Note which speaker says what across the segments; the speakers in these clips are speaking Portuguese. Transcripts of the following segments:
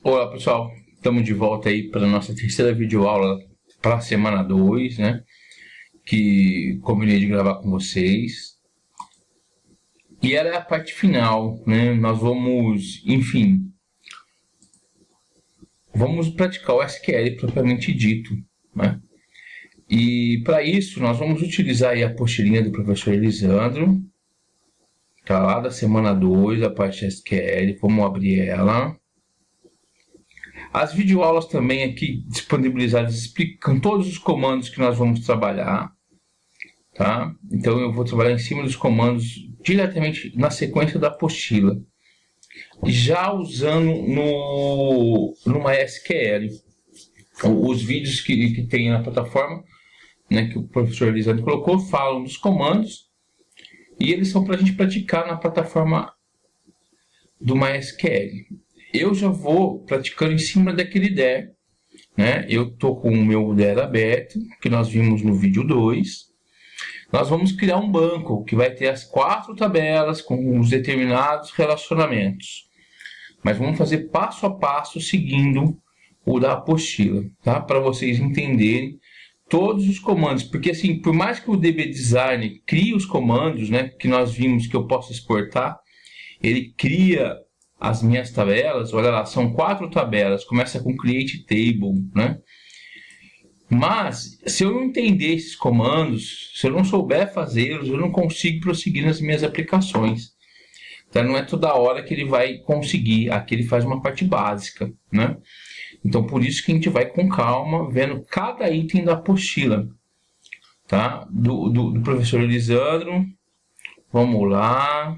Speaker 1: Olá pessoal, estamos de volta aí para a nossa terceira videoaula para a semana 2, né? Que combinei de gravar com vocês. E ela é a parte final, né? Nós vamos, enfim, vamos praticar o SQL propriamente dito, né? E para isso nós vamos utilizar aí a apostilinha do professor Elisandro, tá lá da semana 2, a parte SQL, vamos abrir ela. As videoaulas também aqui disponibilizadas explicam todos os comandos que nós vamos trabalhar, tá? Então eu vou trabalhar em cima dos comandos diretamente na sequência da apostila, já usando no MySQL. Os vídeos que tem na plataforma, né, que o professor Elisandro colocou, falam dos comandos e eles são para a gente praticar na plataforma do MySQL. Eu já vou praticando em cima daquele DER, né? Eu tô com o meu DER aberto, que nós vimos no vídeo 2. Nós vamos criar um banco que vai ter as 4 tabelas com os determinados relacionamentos. Mas vamos fazer passo a passo seguindo o da apostila, tá? Para vocês entenderem todos os comandos, porque assim, por mais que o DB Design crie os comandos, né, que nós vimos que eu posso exportar, ele cria as minhas tabelas. Olha lá, são 4 tabelas, começa com Create Table, né? Mas, se eu não entender esses comandos, se eu não souber fazê-los, eu não consigo prosseguir nas minhas aplicações. Então, não é toda hora que ele vai conseguir. Aqui ele faz uma parte básica, né? Então, por isso que a gente vai com calma, vendo cada item da apostila, tá? Do professor Elisandro. Vamos lá.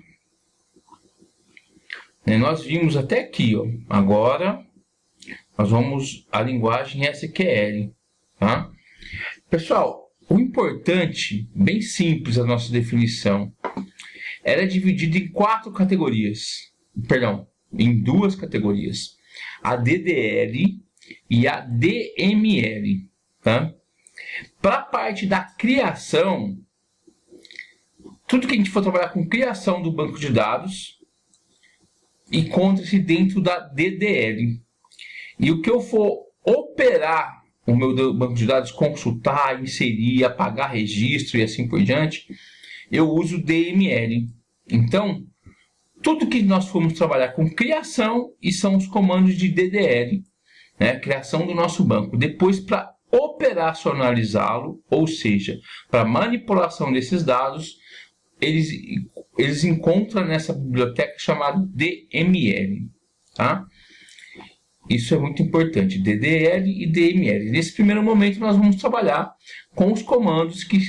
Speaker 1: Nós vimos até aqui, ó. Agora nós vamos à linguagem SQL, tá? Pessoal, o importante, bem simples a nossa definição, ela é dividida em 4 categorias, perdão, em 2 categorias, a DDL e a DML, tá? Para a parte da criação, tudo que a gente for trabalhar com criação do banco de dados encontra-se dentro da DDL. E o que eu for operar o meu banco de dados, consultar, inserir, apagar registro e assim por diante, eu uso DML. Então, tudo que nós formos trabalhar com criação e são os comandos de DDL, né? Criação do nosso banco. Depois, para operacionalizá-lo, ou seja, para manipulação desses dados, eles encontram nessa biblioteca chamada DML, tá? Isso é muito importante, DDL e DML. Nesse primeiro momento, nós vamos trabalhar com os comandos que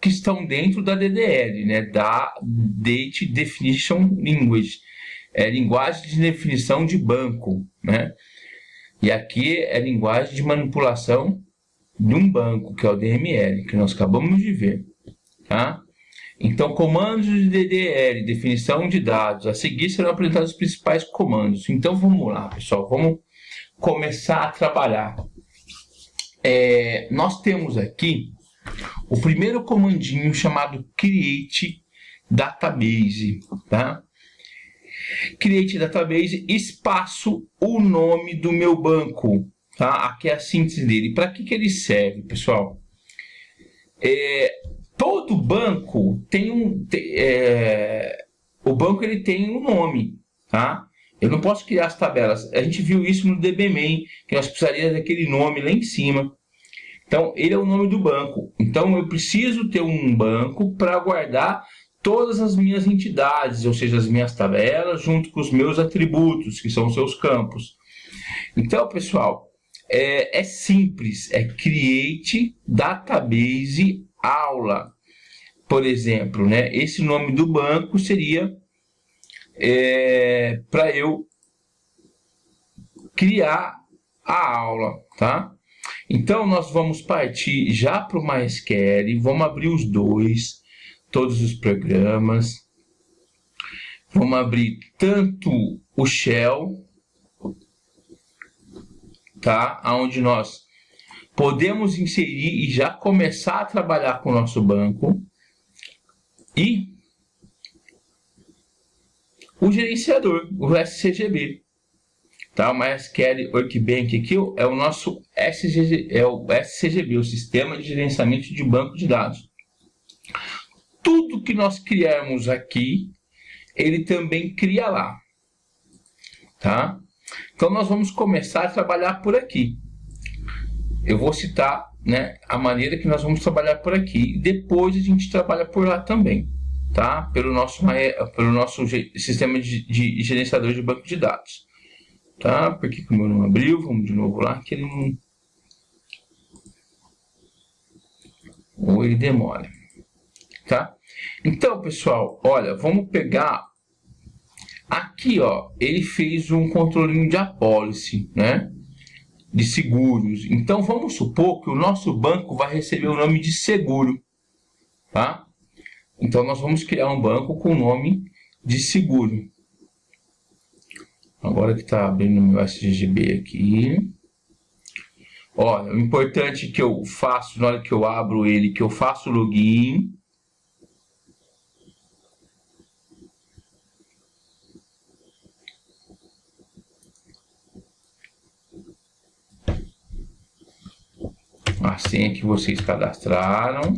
Speaker 1: estão dentro da DDL, né? Da Date Definition Language, linguagem de definição de banco, né? E aqui é a linguagem de manipulação de um banco, que é o DML, que nós acabamos de ver, tá? Então, comandos de DDL, definição de dados. A seguir serão apresentados os principais comandos. Então, vamos lá, pessoal. Vamos começar a trabalhar. Nós temos aqui o primeiro comandinho chamado Create Database, tá? Create Database, espaço, o nome do meu banco, tá? Aqui é a síntese dele. Para que ele serve, pessoal? Todo banco tem o banco ele tem um nome, tá? Eu não posso criar as tabelas. A gente viu isso no DBMain, que nós precisaríamos daquele nome lá em cima. Então, ele é o nome do banco. Então, eu preciso ter um banco para guardar todas as minhas entidades, ou seja, as minhas tabelas, junto com os meus atributos, que são os seus campos. Então, pessoal, é simples. É Create Database Aula, por exemplo, né? Esse nome do banco seria para eu criar a aula, tá? Então nós vamos partir já para o MySQL, vamos abrir os dois, todos os programas, vamos abrir tanto o Shell, tá? Onde nós podemos inserir e já começar a trabalhar com o nosso banco, e o gerenciador, o SCGB, Tá? O MySQL Workbench aqui é o nosso SCGB, o Sistema de Gerenciamento de Banco de Dados. Tudo que nós criarmos aqui, ele também cria lá. Tá? Então nós vamos começar a trabalhar por aqui. Eu vou citar, né, a maneira que nós vamos trabalhar por aqui. Depois a gente trabalha por lá também, tá? Pelo nosso sistema de gerenciador de banco de dados. Tá? Por que o meu não abriu? Vamos de novo lá, que ele não... Ou ele demora. Tá? Então, pessoal, olha, vamos pegar... Aqui, ó, ele fez um controlinho de apólice, né? De seguros. Então, vamos supor que o nosso banco vai receber o nome de seguro, tá? Então, nós vamos criar um banco com o nome de seguro. Agora que está abrindo o meu SGB aqui. Olha, o importante que eu faço, na hora que eu abro ele, que eu faço o login. A senha que vocês cadastraram.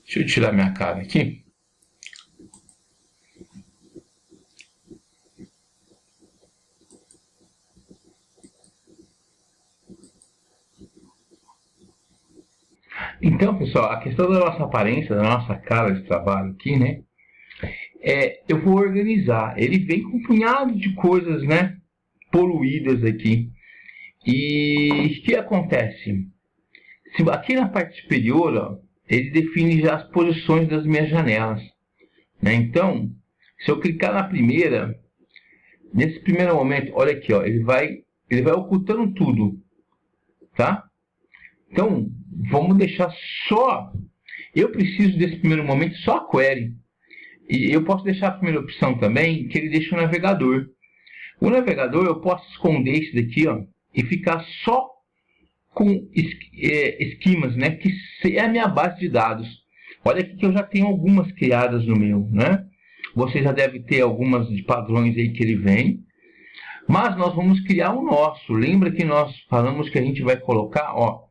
Speaker 1: Deixa eu tirar minha cara aqui. Então, pessoal, a questão da nossa aparência, da nossa cara de trabalho aqui, né? Eu vou organizar. Ele vem com um punhado de coisas, né? Poluídas aqui. E o que acontece? Aqui na parte superior, ó, ele define já as posições das minhas janelas, né? Então, se eu clicar na primeira, nesse primeiro momento, olha aqui, ó, ele vai ocultando tudo, tá? Então, vamos deixar só... Eu preciso desse primeiro momento só a query. E eu posso deixar a primeira opção também, que ele deixa o navegador. O navegador eu posso esconder esse daqui, ó, e ficar só com esquemas, né? Que é a minha base de dados. Olha aqui que eu já tenho algumas criadas no meu, né? Você já deve ter algumas de padrões aí que ele vem. Mas nós vamos criar o nosso. Lembra que nós falamos que a gente vai colocar, ó,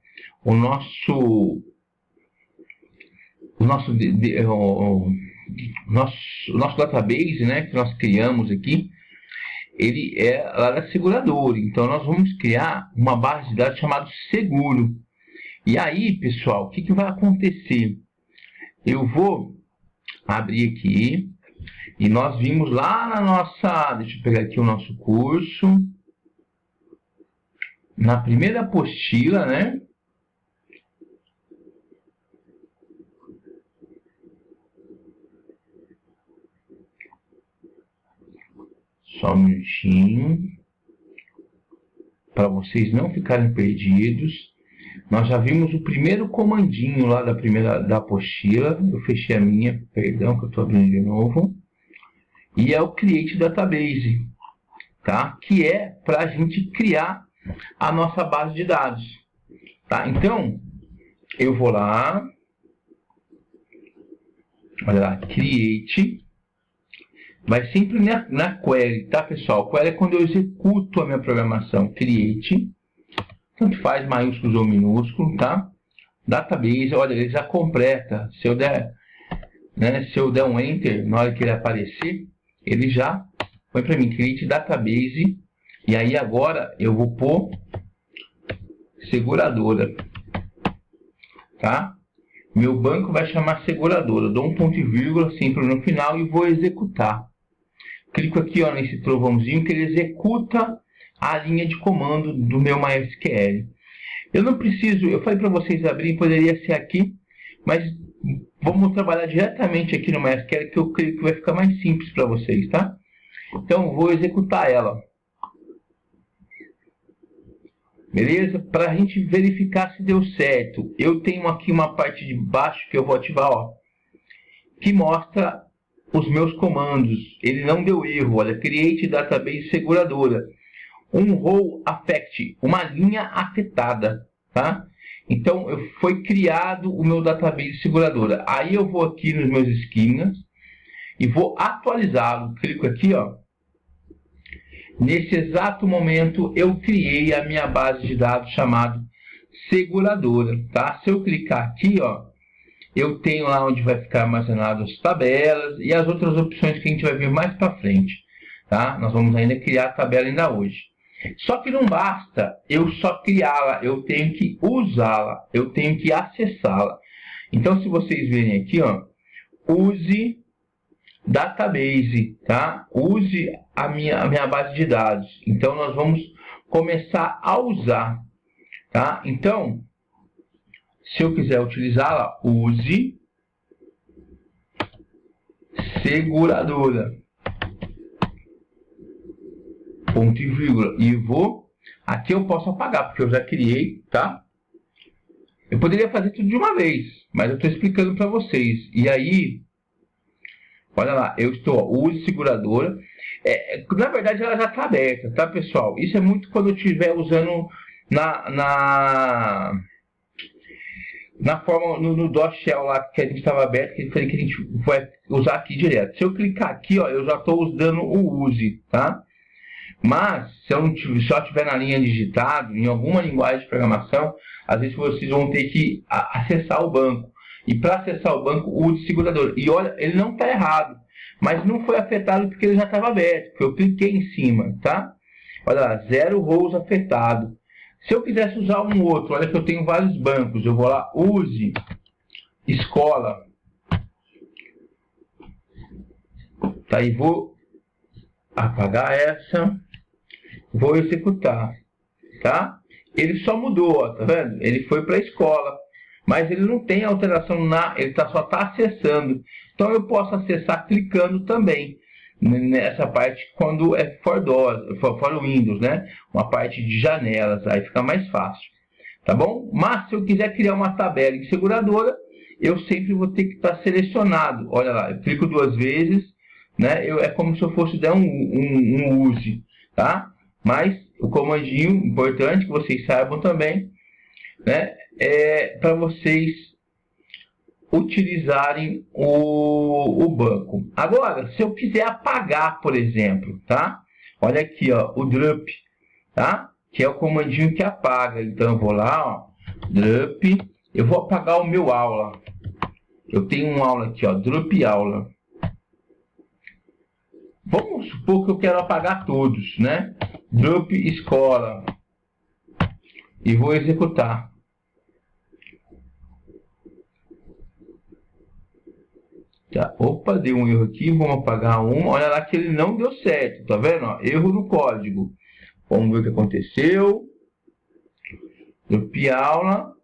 Speaker 1: o nosso database, né, que nós criamos aqui, ele é lá da seguradora. Então nós vamos criar uma base de dados chamada seguro. E aí, pessoal, o que vai acontecer? Eu vou abrir aqui e nós vimos lá na nossa, deixa eu pegar aqui o nosso curso, na primeira apostila, né? Só um minutinho, para vocês não ficarem perdidos. Nós já vimos o primeiro comandinho lá da apostila. Eu fechei a minha, perdão que eu estou abrindo de novo. E é o Create Database, tá? Que é para a gente criar a nossa base de dados, tá? Então, eu vou lá, olha lá, Create. Vai sempre na query, tá, pessoal? Query é quando eu executo a minha programação. Create, tanto faz maiúsculo ou minúsculo, tá? Database, olha, ele já completa. Se eu der um Enter, na hora que ele aparecer, ele já põe para mim, Create Database. E aí agora eu vou pôr seguradora, tá? Meu banco vai chamar seguradora. Dou um ponto e vírgula sempre no final e vou executar. Clico aqui, ó, nesse trovãozinho que ele executa a linha de comando do meu MySQL. Eu não preciso, eu falei para vocês abrirem, poderia ser aqui, mas vamos trabalhar diretamente aqui no MySQL, que eu creio que vai ficar mais simples para vocês, tá? Então, vou executar ela. Beleza? Para a gente verificar se deu certo, eu tenho aqui uma parte de baixo que eu vou ativar, ó, que mostra os meus comandos. Ele não deu erro. Olha, create database seguradora. Um row affect, uma linha afetada, tá? Então, foi criado o meu database seguradora. Aí eu vou aqui nos meus esquemas e vou atualizá-lo. Clico aqui, ó. Nesse exato momento, eu criei a minha base de dados chamada seguradora, tá? Se eu clicar aqui, ó, eu tenho lá onde vai ficar armazenado as tabelas e as outras opções que a gente vai ver mais para frente, tá? Nós vamos ainda criar a tabela ainda hoje. Só que não basta eu só criá-la, eu tenho que usá-la, eu tenho que acessá-la. Então, se vocês verem aqui, ó, use database, tá? Use a minha base de dados. Então, nós vamos começar a usar, tá? Então, se eu quiser utilizá-la, use seguradora. Ponto e vírgula. E vou... Aqui eu posso apagar, porque eu já criei, tá? Eu poderia fazer tudo de uma vez, mas eu estou explicando para vocês. E aí, olha lá, eu estou, use seguradora. Na verdade, ela já está aberta, tá, pessoal? Isso é muito quando eu estiver usando na forma, no DOS Shell lá que a gente estava aberto, que eu falei que a gente vai usar aqui direto. Se eu clicar aqui, ó, eu já estou dando o use, tá? Mas, se eu só estiver na linha digitado, em alguma linguagem de programação, às vezes vocês vão ter que acessar o banco. E para acessar o banco, use segurador. E olha, ele não está errado, mas não foi afetado porque ele já estava aberto, porque eu cliquei em cima, tá? Olha lá, 0 rows afetado. Se eu quisesse usar um outro, olha que eu tenho vários bancos, eu vou lá, use escola. Tá, e vou apagar essa, vou executar, tá? Ele só mudou, ó, tá vendo? Ele foi para a escola, mas ele não tem alteração ele só está acessando. Então eu posso acessar clicando também nessa parte quando é for Windows, né? Uma parte de janelas, aí fica mais fácil, tá bom? Mas se eu quiser criar uma tabela em seguradora, eu sempre vou ter que estar selecionado. Olha lá, eu clico 2 vezes, né? É como se eu fosse dar um use, tá? Mas o comandinho importante que vocês saibam também, né? É para vocês utilizarem o banco. Agora, se eu quiser apagar, por exemplo, tá? Olha aqui, ó, o drup, tá? Que é o comandinho que apaga. Então eu vou lá, ó, drup, eu vou apagar o meu aula. Eu tenho um aula aqui, ó, drup aula. Vamos supor que eu quero apagar todos, né? Drup escola. E vou executar. Tá. Opa, deu um erro aqui, vamos apagar um. Olha lá que ele não deu certo, tá vendo? Ó, erro no código. Vamos ver o que aconteceu. Drup aula.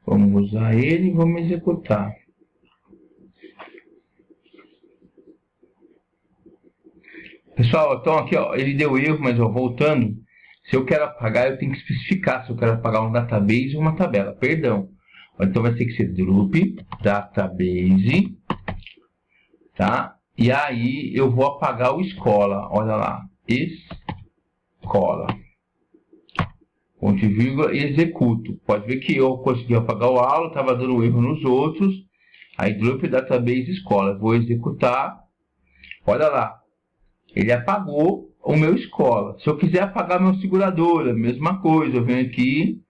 Speaker 1: Vamos usar ele e vamos executar. Pessoal, então aqui, ó, ele deu erro, mas ó, voltando, se eu quero apagar, eu tenho que especificar se eu quero apagar um database ou uma tabela. Perdão. Então vai ter que ser drup database, tá? E aí eu vou apagar o escola. Olha lá, escola. Ponto e vírgula, e executo. Pode ver que eu consegui apagar o aula, estava dando erro nos outros. Aí drup database escola. Vou executar. Olha lá. Ele apagou o meu escola. Se eu quiser apagar meu seguradora, mesma coisa. Eu venho aqui,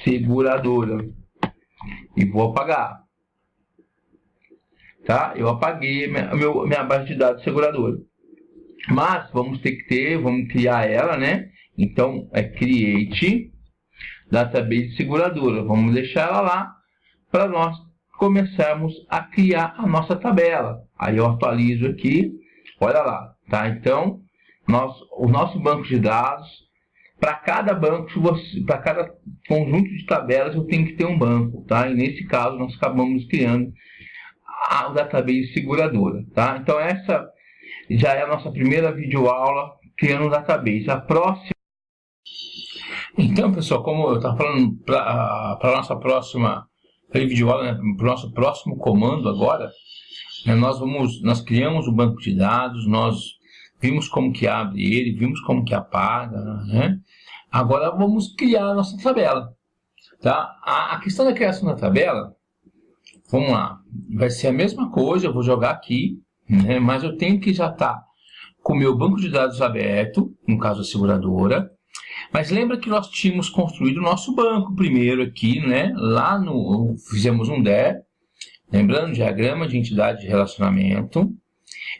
Speaker 1: seguradora, e vou apagar. Tá? Eu apaguei minha base de dados seguradora. Mas vamos criar ela, né? Então é create database seguradora. Vamos deixar ela lá para nós começarmos a criar a nossa tabela. Aí eu atualizo aqui. Olha lá, tá? Então, o nosso banco de dados, para cada banco, para cada conjunto de tabelas, eu tenho que ter um banco, tá? E nesse caso, nós acabamos criando a database seguradora, tá? Então, já é a nossa primeira videoaula criando um database. A próxima... Então, pessoal, como eu estava falando, para a nossa próxima videoaula, né, para o nosso próximo comando agora, né, nós criamos o banco de dados, nós vimos como que abre ele, vimos como que apaga, né? Agora vamos criar a nossa tabela, tá? A questão da criação da tabela, vamos lá, vai ser a mesma coisa, eu vou jogar aqui, né? Mas eu tenho que já estar com o meu banco de dados aberto, no caso a seguradora. Mas lembra que nós tínhamos construído o nosso banco primeiro aqui, né? Lá no... fizemos um DER, lembrando, diagrama de entidade de relacionamento.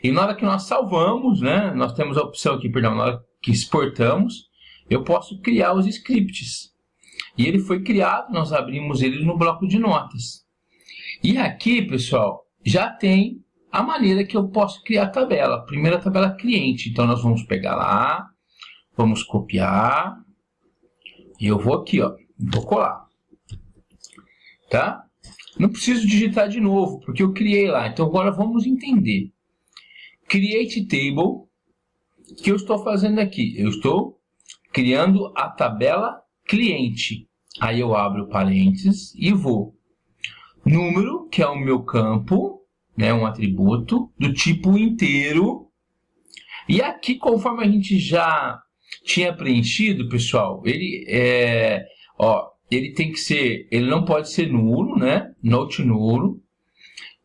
Speaker 1: E na hora que nós salvamos, né? Nós temos a opção aqui, perdão, na hora que exportamos, eu posso criar os scripts. E ele foi criado, nós abrimos ele no bloco de notas. E aqui, pessoal, já tem a maneira que eu posso criar a tabela. Primeiro a tabela cliente. Então nós vamos pegar lá, vamos copiar. E eu vou aqui, ó, vou colar. Tá? Não preciso digitar de novo, porque eu criei lá. Então agora vamos entender. Create Table, que eu estou fazendo aqui? Eu estou criando a tabela cliente. Aí eu abro parênteses e vou. Número, que é o meu campo, né, um atributo do tipo inteiro. E aqui, conforme a gente já tinha preenchido, pessoal, ele ele tem que ser, ele não pode ser nulo, né? Not nulo.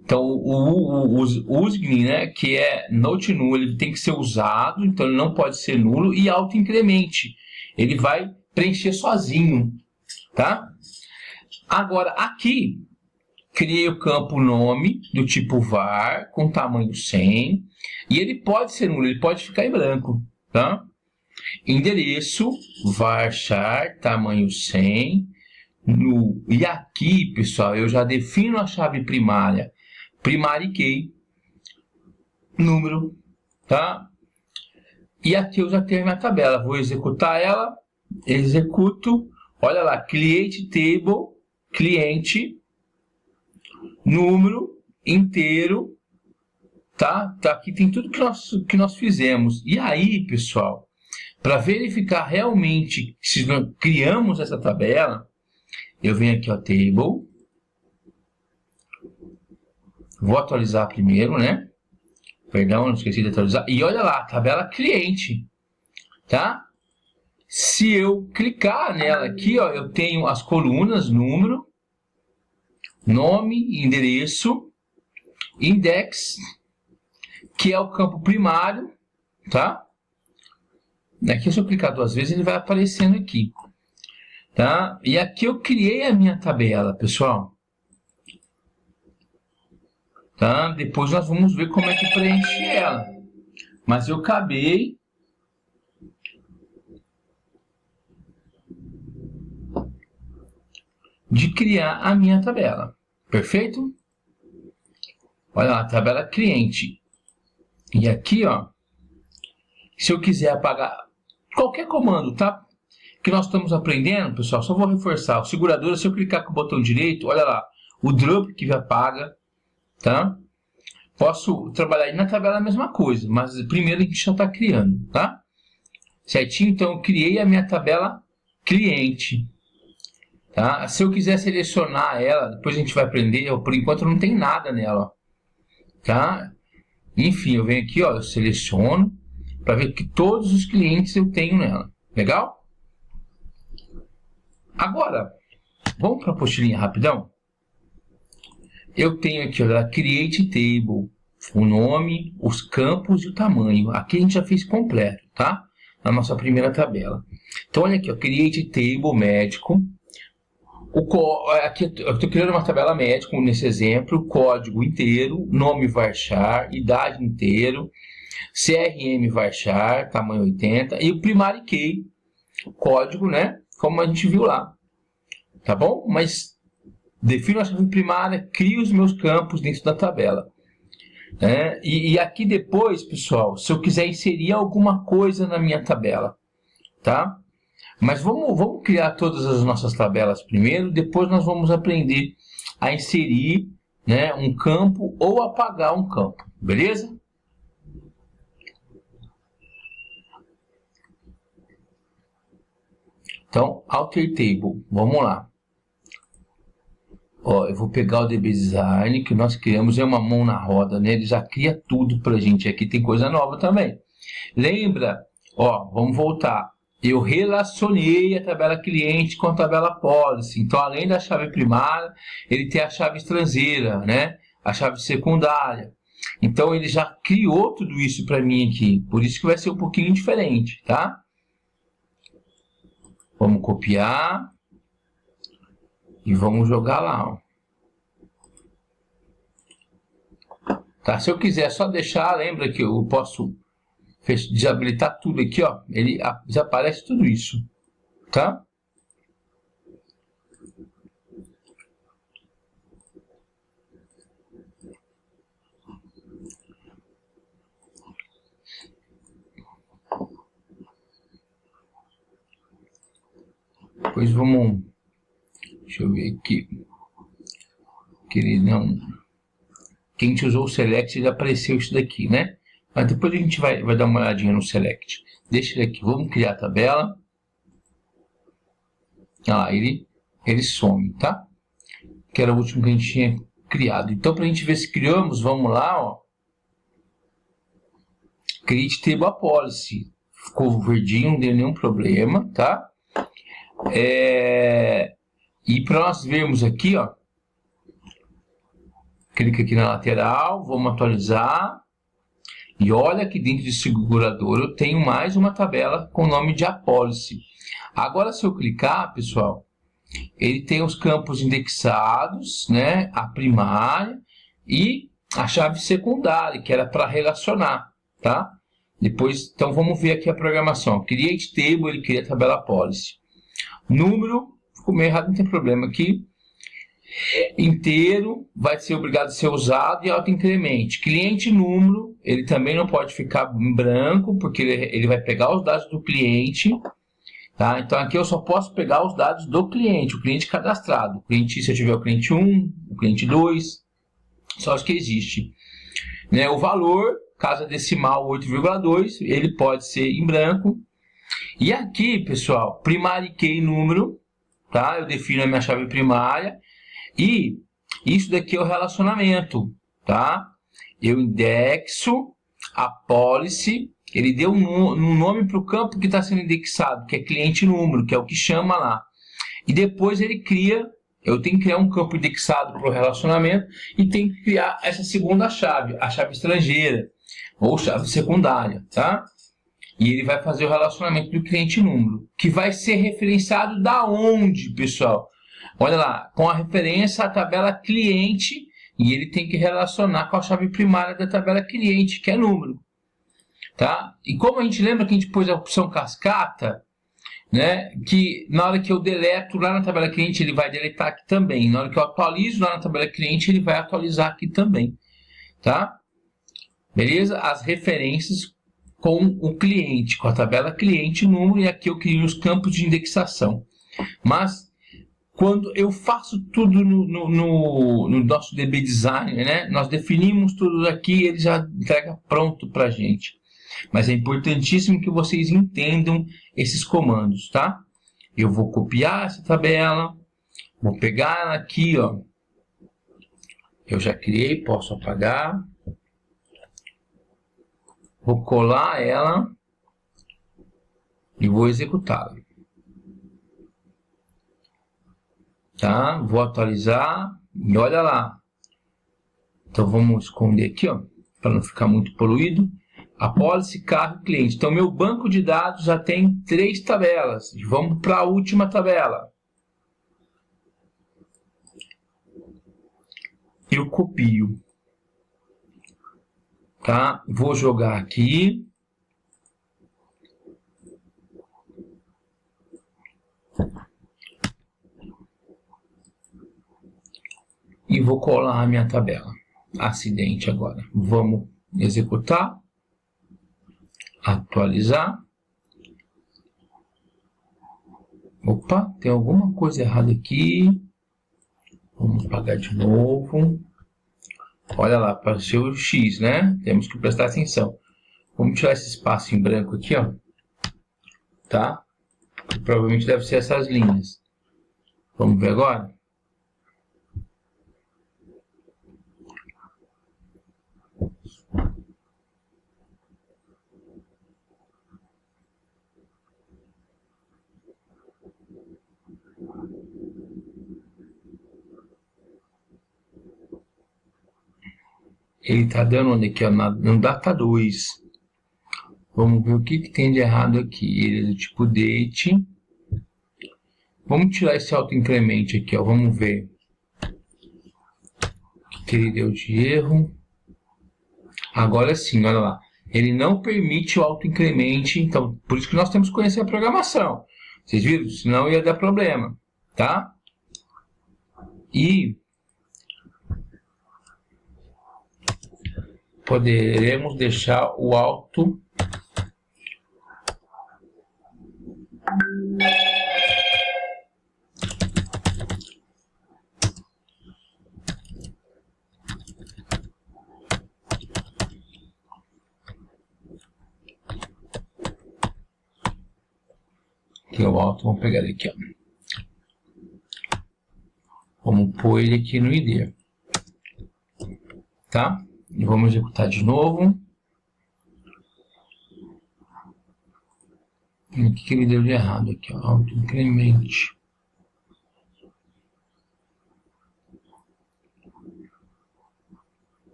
Speaker 1: Então o using, né, que é not null, ele tem que ser usado, então ele não pode ser nulo, e auto-incremente, ele vai preencher sozinho, tá? Agora aqui criei o campo nome do tipo var com tamanho 100, e ele pode ser nulo, ele pode ficar em branco, tá? Endereço varchar tamanho 100 null. E aqui, pessoal, eu já defino a chave primária, primary key, número, tá? E aqui eu já tenho a minha tabela, vou executar ela, executo, olha lá, create table, cliente, número inteiro, tá? Aqui tem tudo que nós fizemos. E aí, pessoal, para verificar realmente se nós criamos essa tabela, eu venho aqui, ó, table, vou atualizar primeiro, né? Perdão, não esqueci de atualizar. E olha lá, tabela cliente, tá? Se eu clicar nela aqui, ó, eu tenho as colunas, número, nome, endereço, index, que é o campo primário, tá? Aqui, se eu clicar duas vezes, ele vai aparecendo aqui, tá? E aqui eu criei a minha tabela, pessoal. Tá? Depois nós vamos ver como é que preenche ela. Mas eu acabei de criar a minha tabela. Perfeito? Olha lá, tabela cliente. E aqui, ó, se eu quiser apagar qualquer comando, tá? Que nós estamos aprendendo, pessoal, só vou reforçar. O segurador, se eu clicar com o botão direito, olha lá, o drop que apaga, tá? Posso trabalhar aí na tabela a mesma coisa, mas primeiro a gente já está criando, tá? Certinho? Então, eu criei a minha tabela cliente. Tá? Se eu quiser selecionar ela, depois a gente vai aprender, por enquanto não tem nada nela, ó, tá? Enfim, eu venho aqui, ó, eu seleciono para ver que todos os clientes eu tenho nela. Legal? Agora, vamos para a apostilinha rapidão? Eu tenho aqui, ó, Create Table, o nome, os campos e o tamanho. Aqui a gente já fez completo, tá? Na nossa primeira tabela. Então, olha aqui, ó, Create Table médico. Aqui eu estou criando uma tabela médico nesse exemplo, código inteiro, nome varchar, idade inteiro, CRM varchar, tamanho 80, e o primary key, código, né? Como a gente viu lá. Tá bom? Mas defino a chave primária, crio os meus campos dentro da tabela. Né? E aqui depois, pessoal, se eu quiser inserir alguma coisa na minha tabela, tá? Mas vamos criar todas as nossas tabelas primeiro, depois nós vamos aprender a inserir, né, um campo ou apagar um campo, beleza? Então, Alter Table, vamos lá. Ó, eu vou pegar o DB Design que nós criamos, é uma mão na roda, né? Ele já cria tudo pra gente. Aqui tem coisa nova também. Lembra? Ó, vamos voltar. Eu relacionei a tabela cliente com a tabela policy. Então, além da chave primária, ele tem a chave estrangeira, né? A chave secundária. Então, ele já criou tudo isso para mim aqui. Por isso que vai ser um pouquinho diferente, tá? Vamos copiar. E vamos jogar lá, ó. Tá? Se eu quiser só deixar, lembra que eu posso desabilitar tudo aqui, ó. Ele desaparece tudo isso, tá? Depois vamos... Deixa eu ver aqui. Que ele não... Quem a gente usou o Select já apareceu isso daqui, né? Mas depois a gente vai dar uma olhadinha no Select. Deixa ele aqui. Vamos criar a tabela. Ah, ele some, tá? Que era o último que a gente tinha criado. Então, para a gente ver se criamos, vamos lá, ó. Create Table Policy. Ficou verdinho, não deu nenhum problema, tá? E para nós vermos aqui, ó, clica aqui na lateral, vamos atualizar, e olha que dentro de segurador eu tenho mais uma tabela com o nome de Apolicy. Agora, se eu clicar, pessoal, ele tem os campos indexados, né, a primária e a chave secundária, que era para relacionar, tá? Depois, então vamos ver aqui a programação. Create Table, ele cria a tabela Policy. Número, ficou meio errado, não tem problema aqui. Inteiro, vai ser obrigado a ser usado e autoincremente. Cliente número, ele também não pode ficar em branco, porque ele vai pegar os dados do cliente. Tá? Então aqui eu só posso pegar os dados do cliente, o cliente cadastrado. O cliente, se eu tiver o cliente 1, o cliente 2, só os que existe. Né? O valor, casa decimal 8,2, ele pode ser em branco. E aqui, pessoal, primário key número, tá? Eu defino a minha chave primária e isso daqui é o relacionamento, tá? Eu indexo a policy, ele deu um nome para o campo que está sendo indexado, que é cliente número, que é o que chama lá. E depois ele cria, eu tenho que criar um campo indexado para o relacionamento e tenho que criar essa segunda chave, a chave estrangeira ou chave secundária, tá? E ele vai fazer o relacionamento do cliente número, que vai ser referenciado da onde, pessoal? Olha lá, com a referência à tabela cliente, e ele tem que relacionar com a chave primária da tabela cliente, que é número. Tá? E como a gente lembra que a gente pôs a opção cascata, né, que na hora que eu deleto lá na tabela cliente, ele vai deletar aqui também. Na hora que eu atualizo lá na tabela cliente, ele vai atualizar aqui também. Tá? Beleza? As referências com o cliente, com a tabela cliente, número, e aqui eu crio os campos de indexação. Mas, quando eu faço tudo no nosso DB Design, né, nós definimos tudo aqui, ele já entrega pronto para a gente. Mas é importantíssimo que vocês entendam esses comandos, tá? Eu vou copiar essa tabela, vou pegar ela aqui, ó. Eu já criei, posso apagar. Vou colar ela e vou executá-la. Tá? Vou atualizar e olha lá. Então vamos esconder aqui, ó, para não ficar muito poluído. Apólice, carro e cliente. Então meu banco de dados já tem 3 tabelas. Vamos para a última tabela. Eu copio. Tá? Vou jogar aqui. E vou colar a minha tabela. Acidente agora. Vamos executar. Atualizar. Opa, tem alguma coisa errada aqui. Vamos apagar de novo. Olha lá, apareceu o X, né? Temos que prestar atenção. Vamos tirar esse espaço em branco aqui, ó. Tá? Provavelmente deve ser essas linhas. Vamos ver agora? Ele está dando onde aqui, ó, no data 2. Vamos ver o que tem de errado aqui. Ele é do tipo date. Vamos tirar esse autoincremente aqui, ó. Vamos ver o que ele deu de erro. Agora sim, olha lá. Ele não permite o autoincremente, então por isso que nós temos que conhecer a programação. Vocês viram? Senão ia dar problema, tá? E poderemos deixar o auto aqui o alto, vamos pegar ele aqui, ó. Vamos pôr ele aqui no ID, tá? E vamos executar de novo. E o que ele deu de errado aqui, ó? Autoincremente.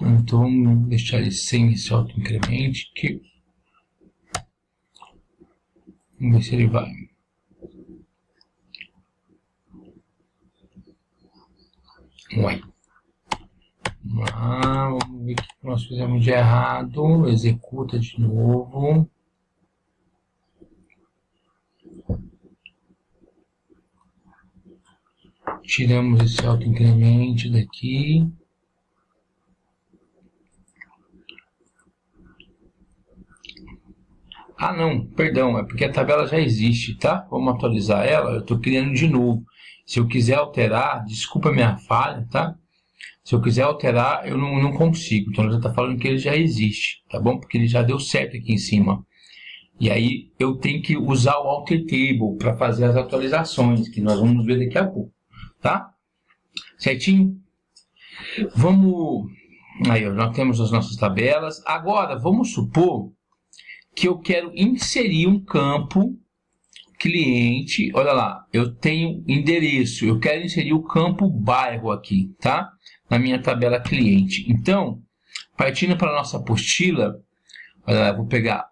Speaker 1: Então vamos deixar ele sem esse autoincremente aqui. Vamos ver se ele vai. Ué. Vamos ver o que nós fizemos de errado. Executa de novo. Tiramos esse autoincremente daqui. Ah, não, perdão, é porque a tabela já existe, tá? Vamos atualizar ela, eu estou criando de novo. Se eu quiser alterar, desculpa a minha falha, tá? Se eu quiser alterar, eu não consigo. Então, já está falando que ele já existe, tá bom? Porque ele já deu certo aqui em cima. E aí, eu tenho que usar o Alter Table para fazer as atualizações, que nós vamos ver daqui a pouco, tá? Certinho? Vamos... Aí, ó, nós temos as nossas tabelas. Agora, vamos supor que eu quero inserir um campo cliente. Olha lá, eu tenho endereço, eu quero inserir o campo bairro aqui, tá? Na minha tabela cliente. Então, partindo para a nossa apostila, olha lá, eu vou pegar,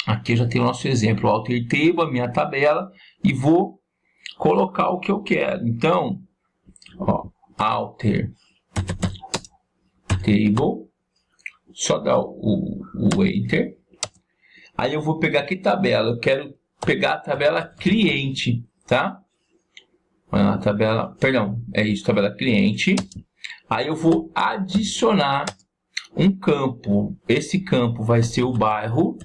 Speaker 1: aqui eu já tenho o nosso exemplo, o Alter Table, a minha tabela, e vou colocar o que eu quero. Então, ó, Alter Table, só dar o Enter. Aí eu vou pegar aqui tabela. Eu quero pegar a tabela cliente, tá? Olha lá, tabela, perdão, é isso, tabela cliente. Aí eu vou adicionar um campo. Esse campo vai ser o bairro,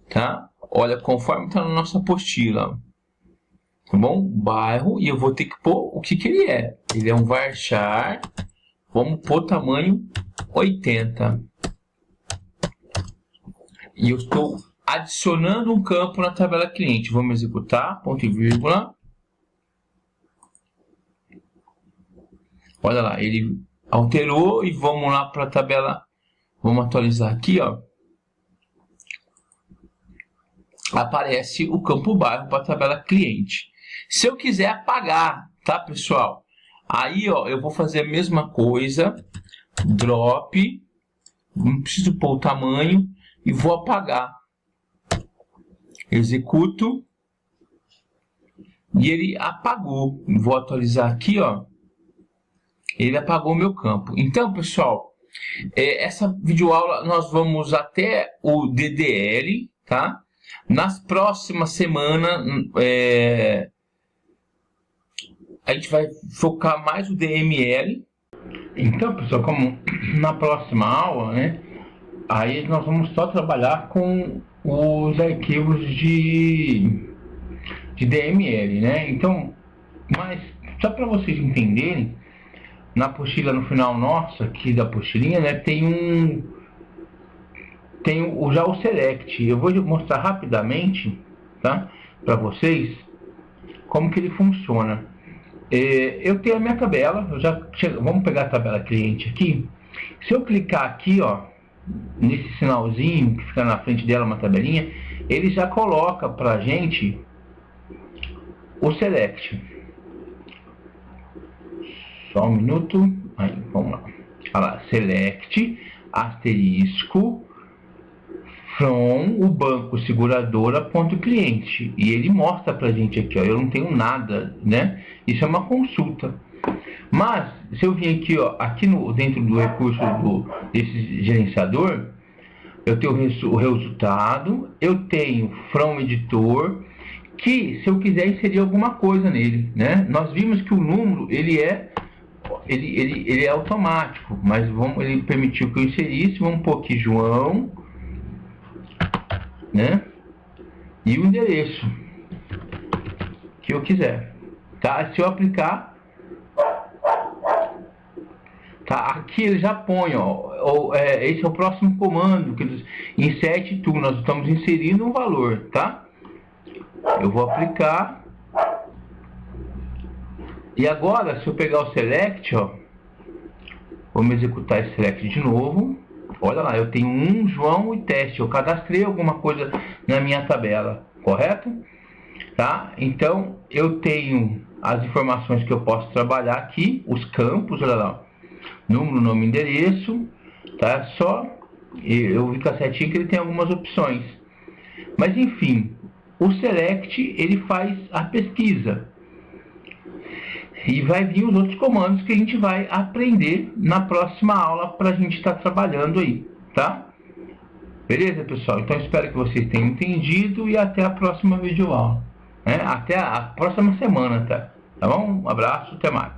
Speaker 1: tá? Olha, conforme está na nossa apostila, tá bom? Bairro, e eu vou ter que pôr o que ele é. Ele é um varchar. Vamos pôr tamanho 80. E eu estou adicionando um campo na tabela cliente. Vamos executar, ponto e vírgula. Olha lá, ele alterou e vamos lá para a tabela. Vamos atualizar aqui, ó. Aparece o campo bairro para a tabela cliente. Se eu quiser apagar, tá, pessoal? Aí, ó, eu vou fazer a mesma coisa. Drop, não preciso pôr o tamanho e vou apagar. Executo e ele apagou. Vou atualizar aqui, ó. Ele apagou meu campo. Então, pessoal, essa videoaula nós vamos até o DDL, tá? Nas próximas semanas a gente vai focar mais o DML. Então, pessoal, como na próxima aula, né, aí nós vamos só trabalhar com os arquivos de DML, né? Então, mas só para vocês entenderem, na apostila no final nossa, aqui da apostilinha, né, tem já o select. Eu vou mostrar rapidamente, tá, para vocês como que ele funciona. Eu tenho a minha tabela, vamos pegar a tabela cliente aqui. Se eu clicar aqui, ó, nesse sinalzinho que fica na frente dela, uma tabelinha, ele já coloca pra gente o select. Só um minuto. Aí, vamos lá. Olha lá, select, asterisco, from o banco seguradora ponto cliente. E ele mostra pra gente aqui, ó, eu não tenho nada, né? Isso é uma consulta. Mas, se eu vim aqui, ó, dentro do recurso desse gerenciador, eu tenho o resultado, eu tenho from editor, que se eu quiser inserir alguma coisa nele, né? Nós vimos que o número, ele é automático, mas ele permitiu que eu inserisse. Vamos pôr aqui João, né? E o endereço que eu quiser, tá? Se eu aplicar, tá? Aqui ele já põe, ó, esse é o próximo comando que eles insert to, nós estamos inserindo um valor, tá? Eu vou aplicar. E agora, se eu pegar o select, ó, vamos executar esse select de novo. Olha lá, eu tenho um João e teste. Eu cadastrei alguma coisa na minha tabela, correto? Tá? Então, eu tenho as informações que eu posso trabalhar aqui, os campos, olha lá, número, nome, endereço, tá? Só eu vi com a setinha que ele tem algumas opções. Mas, enfim, o select, ele faz a pesquisa. E vai vir os outros comandos que a gente vai aprender na próxima aula para a gente estar trabalhando aí, tá? Beleza, pessoal? Então, espero que vocês tenham entendido e até a próxima videoaula, né? Até a próxima semana, tá? Tá bom? Um abraço, até mais.